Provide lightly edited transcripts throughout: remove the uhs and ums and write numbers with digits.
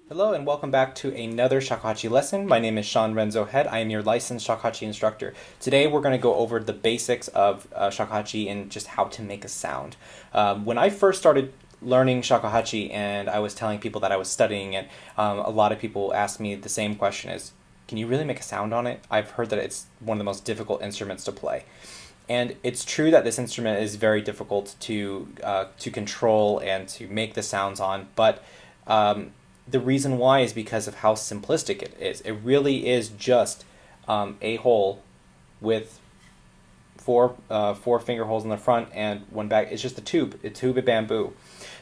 Hello and welcome back to another Shakuhachi lesson. My name is Shawn Renzoh Head. I am your licensed Shakuhachi instructor. Today we're going to go over the basics of Shakuhachi and just how to make a sound. When I first started learning Shakuhachi and I was telling people that I was studying it, a lot of people asked me the same question is, can you really make a sound on it? I've heard that it's one of the most difficult instruments to play. And it's true that this instrument is very difficult to control and to make the sounds on, but the reason why is because of how simplistic it is. It really is just a hole with four finger holes in the front and one back. It's just a tube of bamboo.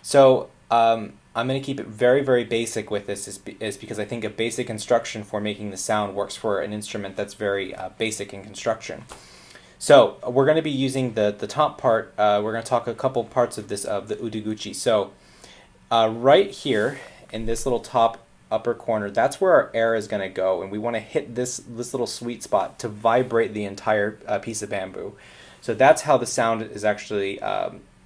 So I'm going to keep it very, very basic with this is because I think a basic instruction for making the sound works for an instrument that's very basic in construction. So we're going to be using the top part. We're going to talk a couple parts of this of the udeguchi. So right here in this little top upper corner, that's where our air is going to go, and we want to hit this little sweet spot to vibrate the entire piece of bamboo. So that's how the sound is actually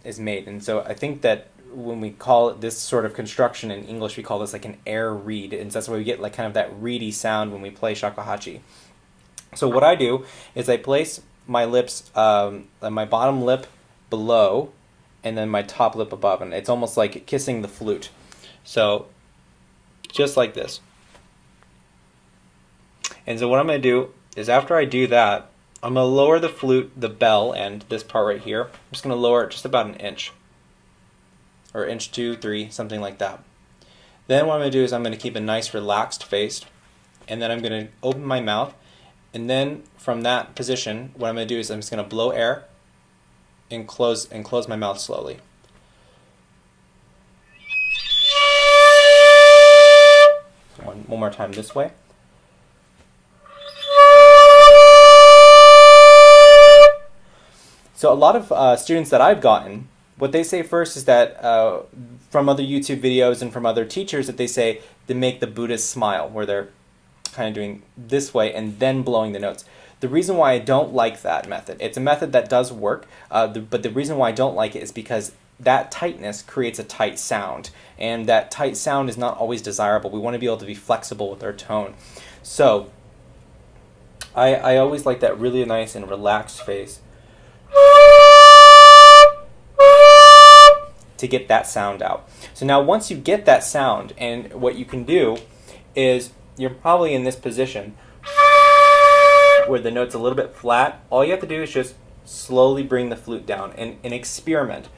is made. And so I think that when we call it this sort of construction in English, we call this like an air reed, and that's why we get like kind of that reedy sound when we play shakuhachi. So what I do is I place my lips, my bottom lip below, and then my top lip above, and it's almost like kissing the flute. So just like this. And so what I'm going to do is after I do that, I'm going to lower the flute, the bell, and this part right here. I'm just going to lower it just about an inch. Or inch 2, 3, something like that. Then what I'm going to do is I'm going to keep a nice relaxed face. And then I'm going to open my mouth. And then from that position, what I'm going to do is I'm just going to blow air and close my mouth slowly. One more time this way. So a lot of students that I've gotten, what they say first is that from other YouTube videos and from other teachers that they say they make the Buddhist smile, where they're kind of doing this way and then blowing the notes. The reason why I don't like that method, it's a method that does work, but the reason why I don't like it is because that tightness creates a tight sound, and that tight sound is not always desirable. We want to be able to be flexible with our tone. So I always like that really nice and relaxed face to get that sound out. So now once you get that sound, and what you can do is you're probably in this position where the note's a little bit flat. All you have to do is just slowly bring the flute down and experiment.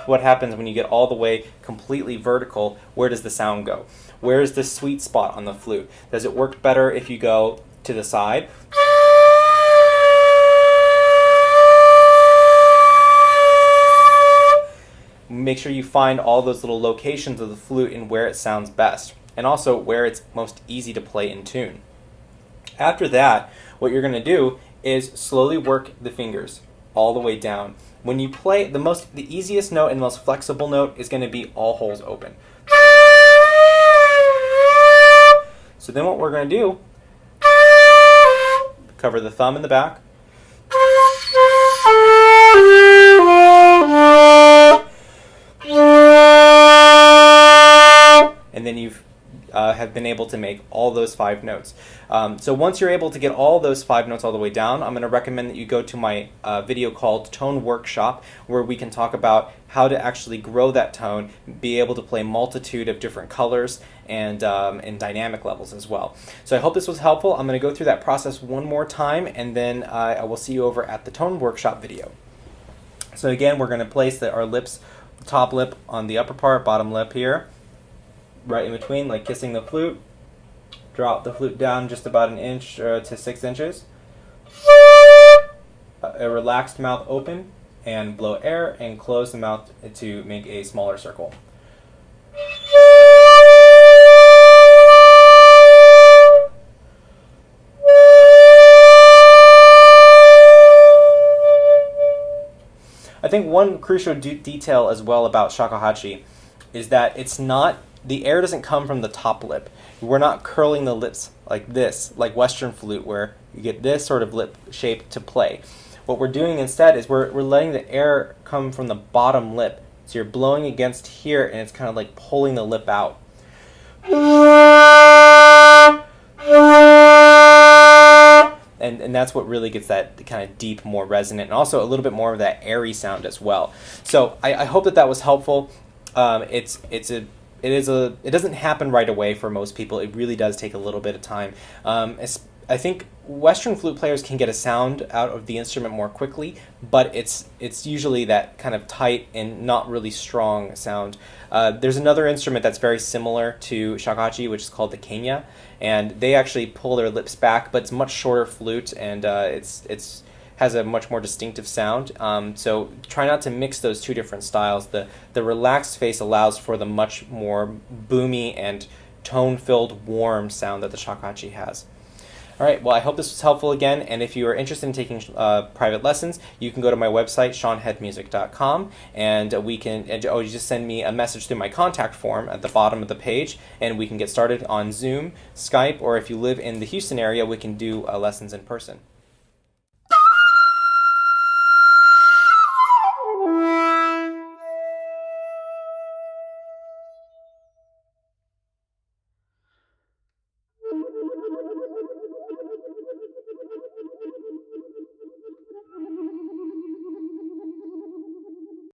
What happens when you get all the way completely vertical? Where does the sound go? Where is the sweet spot on the flute? Does it work better if you go to the side? Make sure you find all those little locations of the flute and where it sounds best, and also where it's most easy to play in tune. After that, what you're going to do is slowly work the fingers all the way down. When you play, the easiest note and the most flexible note is going to be all holes open. So then what we're going to do, cover the thumb in the back. And then you've have been able to make all those 5 notes. So once you're able to get all those 5 notes all the way down, I'm going to recommend that you go to my video called Tone Workshop, where we can talk about how to actually grow that tone, be able to play multitude of different colors and dynamic levels as well. So I hope this was helpful. I'm going to go through that process one more time, and then I will see you over at the Tone Workshop video. So again, we're going to place our lips, top lip on the upper part, bottom lip here, right in between, like kissing the flute. Drop the flute down just about an inch to 6 inches. A relaxed mouth open, and blow air and close the mouth to make a smaller circle. I think one crucial detail as well about shakuhachi is that it's not, the air doesn't come from the top lip. We're not curling the lips like this, like Western flute, where you get this sort of lip shape to play. What we're doing instead is we're letting the air come from the bottom lip So you're blowing against here, and it's kind of like pulling the lip out. And that's what really gets that kind of deep, more resonant, and also a little bit more of that airy sound as well. So I hope that was helpful. It doesn't happen right away for most people. It really does take a little bit of time. I think Western flute players can get a sound out of the instrument more quickly, but it's usually that kind of tight and not really strong sound. There's another instrument that's very similar to shakuhachi, which is called the kenya, and they actually pull their lips back, but it's much shorter flute, and it's has a much more distinctive sound. So try not to mix those two different styles. The relaxed face allows for the much more boomy and tone-filled, warm sound that the shakuhachi has. All right, well, I hope this was helpful again, and if you are interested in taking private lessons, you can go to my website, shawnheadmusic.com, and you just send me a message through my contact form at the bottom of the page, and we can get started on Zoom, Skype, or if you live in the Houston area, we can do lessons in person.